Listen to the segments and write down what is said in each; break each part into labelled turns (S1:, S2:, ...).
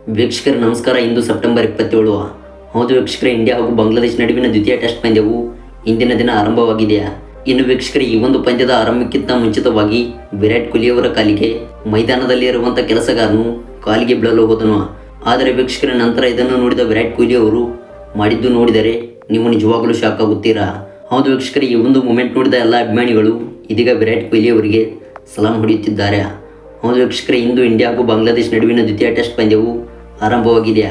S1: ವೀಕ್ಷಕರ ನಮಸ್ಕಾರ. ಇಂದು ಸೆಪ್ಟೆಂಬರ್ 27. ಹೌದು ವೀಕ್ಷಕರ, ಇಂಡಿಯಾ ಹಾಗೂ ಬಾಂಗ್ಲಾದೇಶ ನಡುವಿನ ದ್ವಿತೀಯ ಟೆಸ್ಟ್ ಪಂದ್ಯವು ಇಂದಿನ ದಿನ ಆರಂಭವಾಗಿದೆ. ಇನ್ನು ವೀಕ್ಷಕರ, ಈ ಒಂದು ಪಂದ್ಯದ ಆರಂಭಕ್ಕಿಂತ ಮುಂಚಿತವಾಗಿ ವಿರಾಟ್ ಕೊಹ್ಲಿ ಅವರ ಕಾಲಿಗೆ ಮೈದಾನದಲ್ಲಿ ಇರುವಂಥ ಕೆಲಸಗಾರನು ಕಾಲಿಗೆ ಬೀಳಲು ಹೋದನು. ಆದರೆ ವೀಕ್ಷಕರ, ನಂತರ ಇದನ್ನು ನೋಡಿದ ವಿರಾಟ್ ಕೊಹ್ಲಿ ಅವರು ಮಾಡಿದ್ದು ನೋಡಿದರೆ ನೀವು ನಿಜವಾಗಲೂ ಶಾಕ್ ಆಗುತ್ತೀರಾ. ಹೌದು ವೀಕ್ಷಕರ, ಈ ಒಂದು ಮೂಮೆಂಟ್ ನೋಡಿದ ಎಲ್ಲ ಅಭಿಮಾನಿಗಳು ಇದೀಗ ವಿರಾಟ್ ಕೊಹ್ಲಿ ಅವರಿಗೆ ಸಲಾಂ ಹೊಡೆಯುತ್ತಿದ್ದಾರೆ. ಹೌದು ವೀಕ್ಷಕರೇ, ಇಂದು ಇಂಡಿಯಾ ಹಾಗೂ ಬಾಂಗ್ಲಾದೇಶ ನಡುವಿನ ದ್ವಿತೀಯ ಟೆಸ್ಟ್ ಪಂದ್ಯವು ಆರಂಭವಾಗಿದೆ.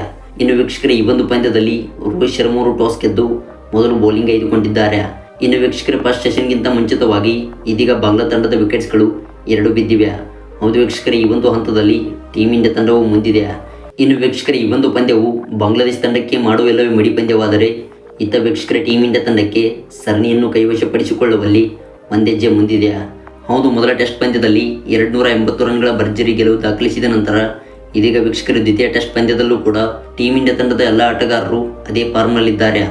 S1: ಇನ್ನು ವೀಕ್ಷಕರೇ, ಈ ಒಂದು ಪಂದ್ಯದಲ್ಲಿ ರೋಹಿತ್ ಶರ್ಮಾ ಅವರು ಟಾಸ್ ಗೆದ್ದು ಮೊದಲು ಬೌಲಿಂಗ್ ಆಯ್ದುಕೊಂಡಿದ್ದಾರೆ. ಇನ್ನು ವೀಕ್ಷಕರೇ, ಫಸ್ಟ್ ಸೆಷನ್ಗಿಂತ ಮುಂಚಿತವಾಗಿ ಇದೀಗ ಬಾಂಗ್ಲಾ ತಂಡದ ವಿಕೆಟ್ಸ್ಗಳು 2 ಬಿದ್ದಿವೆ. ಹೌದು ವೀಕ್ಷಕರೇ, ಈ ಒಂದು ಹಂತದಲ್ಲಿ ಟೀಮ್ ಇಂಡಿಯಾ ತಂಡವು ಮುಂದಿದೆ. ಇನ್ನು ವೀಕ್ಷಕರೇ, ಈ ಒಂದು ಪಂದ್ಯವು ಬಾಂಗ್ಲಾದೇಶ ತಂಡಕ್ಕೆ ಮಾಡುವೆಲ್ಲವೇ ಮಡಿ ಪಂದ್ಯವಾದರೆ ಇತ್ತ ವೀಕ್ಷಕರೇ ಟೀಮ್ ಇಂಡಿಯಾ ತಂಡಕ್ಕೆ ಸರಣಿಯನ್ನು ಕೈವಶಪಡಿಸಿಕೊಳ್ಳುವಲ್ಲಿ ಒಂದೆಜ್ಜೆ ಮುಂದಿದೆ. ಹೌದು, ಮೊದಲ ಟೆಸ್ಟ್ ಪಂದ್ಯದಲ್ಲಿ 280 ರನ್ಗಳ ಭರ್ಜರಿ ಗೆಲುವು ದಾಖಲಿಸಿದ ನಂತರ ಇದೀಗ ವೀಕ್ಷಕರು ದ್ವಿತೀಯ ಟೆಸ್ಟ್ ಪಂದ್ಯದಲ್ಲೂ ಕೂಡ ಟೀಮ್ ಇಂಡಿಯಾ ತಂಡದ ಎಲ್ಲ ಆಟಗಾರರು ಅದೇ ಫಾರ್ಮ್ನಲ್ಲಿದ್ದಾರೆ.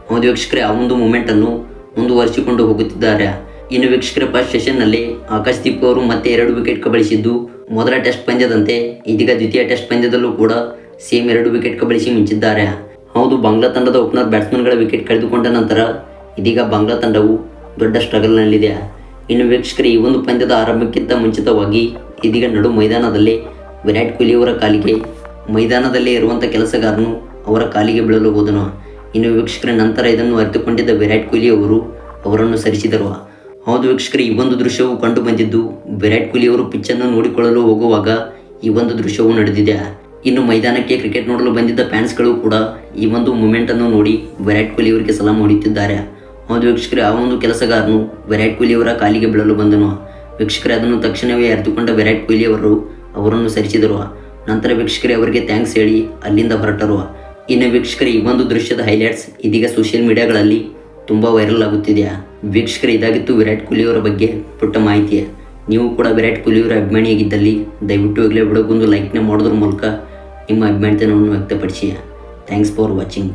S1: ಹೌದು ವೀಕ್ಷಕರೇ, ಆ ಒಂದು ಮೂಮೆಂಟನ್ನು ಮುಂದುವರಿಸಿಕೊಂಡು ಹೋಗುತ್ತಿದ್ದಾರೆ. ಇನ್ನು ವೀಕ್ಷಕರೇ, ಫಸ್ಟ್ ಸೆಷನ್ನಲ್ಲಿ ಆಕಾಶ್ದೀಪ್ ಅವರು ಮತ್ತೆ 2 ವಿಕೆಟ್ ಕಬಳಿಸಿದ್ದು ಮೊದಲ ಟೆಸ್ಟ್ ಪಂದ್ಯದಂತೆ ಇದೀಗ ದ್ವಿತೀಯ ಟೆಸ್ಟ್ ಪಂದ್ಯದಲ್ಲೂ ಕೂಡ ಸೇಮ್ 2 ವಿಕೆಟ್ ಕಬಳಿಸಿ ಮಿಂಚಿದ್ದಾರೆ. ಹೌದು, ಬಾಂಗ್ಲಾ ತಂಡದ ಓಪನರ್ ಬ್ಯಾಟ್ಸ್ಮನ್ಗಳ ವಿಕೆಟ್ ಕಳೆದುಕೊಂಡ ನಂತರ ಇದೀಗ ಬಾಂಗ್ಲಾ ತಂಡವು ದೊಡ್ಡ ಸ್ಟ್ರಗಲ್ನಲ್ಲಿದೆ. ಇನ್ನು ವೀಕ್ಷಕರೇ, ಈ ಒಂದು ಪಂದ್ಯದ ಆರಂಭಕ್ಕಿಂತ ಮುಂಚಿತವಾಗಿ ಇದೀಗ ನಡು ಮೈದಾನದಲ್ಲೇ ವಿರಾಟ್ ಕೊಹ್ಲಿ ಅವರ ಕಾಲಿಗೆ ಮೈದಾನದಲ್ಲೇ ಇರುವಂಥ ಕೆಲಸಗಾರನು ಅವರ ಕಾಲಿಗೆ ಬೀಳಲು ಹೋದನು. ಇನ್ನು ವೀಕ್ಷಕರೇ, ನಂತರ ಇದನ್ನು ಅರಿತುಕೊಂಡಿದ್ದ ವಿರಾಟ್ ಕೊಹ್ಲಿ ಅವರು ಅವರನ್ನು ಸರಿಸಿದರು. ಹೌದು ವೀಕ್ಷಕರೇ, ಈ ಒಂದು ದೃಶ್ಯವು ಕಂಡು ಬಂದಿದ್ದು ವಿರಾಟ್ ಕೊಹ್ಲಿ ಅವರು ಪಿಚ್ಚನ್ನು ನೋಡಿಕೊಳ್ಳಲು ಹೋಗುವಾಗ ಈ ಒಂದು ದೃಶ್ಯವು ನಡೆದಿದೆ. ಇನ್ನು ಮೈದಾನಕ್ಕೆ ಕ್ರಿಕೆಟ್ ನೋಡಲು ಬಂದಿದ್ದ ಫ್ಯಾನ್ಸ್ಗಳು ಕೂಡ ಈ ಒಂದು ಮೂಮೆಂಟನ್ನು ನೋಡಿ ವಿರಾಟ್ ಕೊಹ್ಲಿ ಅವರಿಗೆ ಸಲಾಂ ಹೊಡೆಯುತ್ತಿದ್ದಾರೆ. ಹೌದು ವೀಕ್ಷಕರೇ, ಆ ಒಂದು ಕೆಲಸಗಾರನು ವಿರಾಟ್ ಕೊಹ್ಲಿ ಅವರ ಕಾಲಿಗೆ ಬೀಳಲು ಬಂದನು. ವೀಕ್ಷಕರೇ, ಅದನ್ನು ತಕ್ಷಣವೇ ಅರಿತುಕೊಂಡ ವಿರಾಟ್ ಕೊಹ್ಲಿ ಅವರು ಅವರನ್ನು ಸರಿಸಿದರು. ನಂತರ ವೀಕ್ಷಕರೇ ಅವರಿಗೆ ಥ್ಯಾಂಕ್ಸ್ ಹೇಳಿ ಅಲ್ಲಿಂದ ಹೊರಟರು. ಇನ್ನು ವೀಕ್ಷಕರೇ, ಈ ಒಂದು ದೃಶ್ಯದ ಹೈಲೈಟ್ಸ್ ಇದೀಗ ಸೋಷಿಯಲ್ ಮೀಡಿಯಾಗಳಲ್ಲಿ ತುಂಬ ವೈರಲ್ ಆಗುತ್ತಿದೆ. ವೀಕ್ಷಕರೇ, ಇದಾಗಿತ್ತು ವಿರಾಟ್ ಕೊಹ್ಲಿ ಅವರ ಬಗ್ಗೆ ಪುಟ್ಟ ಮಾಹಿತಿ. ನೀವು ಕೂಡ ವಿರಾಟ್ ಕೊಹ್ಲಿ ಅವರ ಅಭಿಮಾನಿಯಾಗಿದ್ದಲ್ಲಿ ದಯವಿಟ್ಟು ಈಗಲೇ ವಿಡಿಯೋಗೊಂದು ಲೈಕ್ನ ಮಾಡೋದ್ರ ಮೂಲಕ ನಿಮ್ಮ ಅಭಿಮಾನಿತನವನ್ನು ವ್ಯಕ್ತಪಡಿಸಿ. Thanks for watching.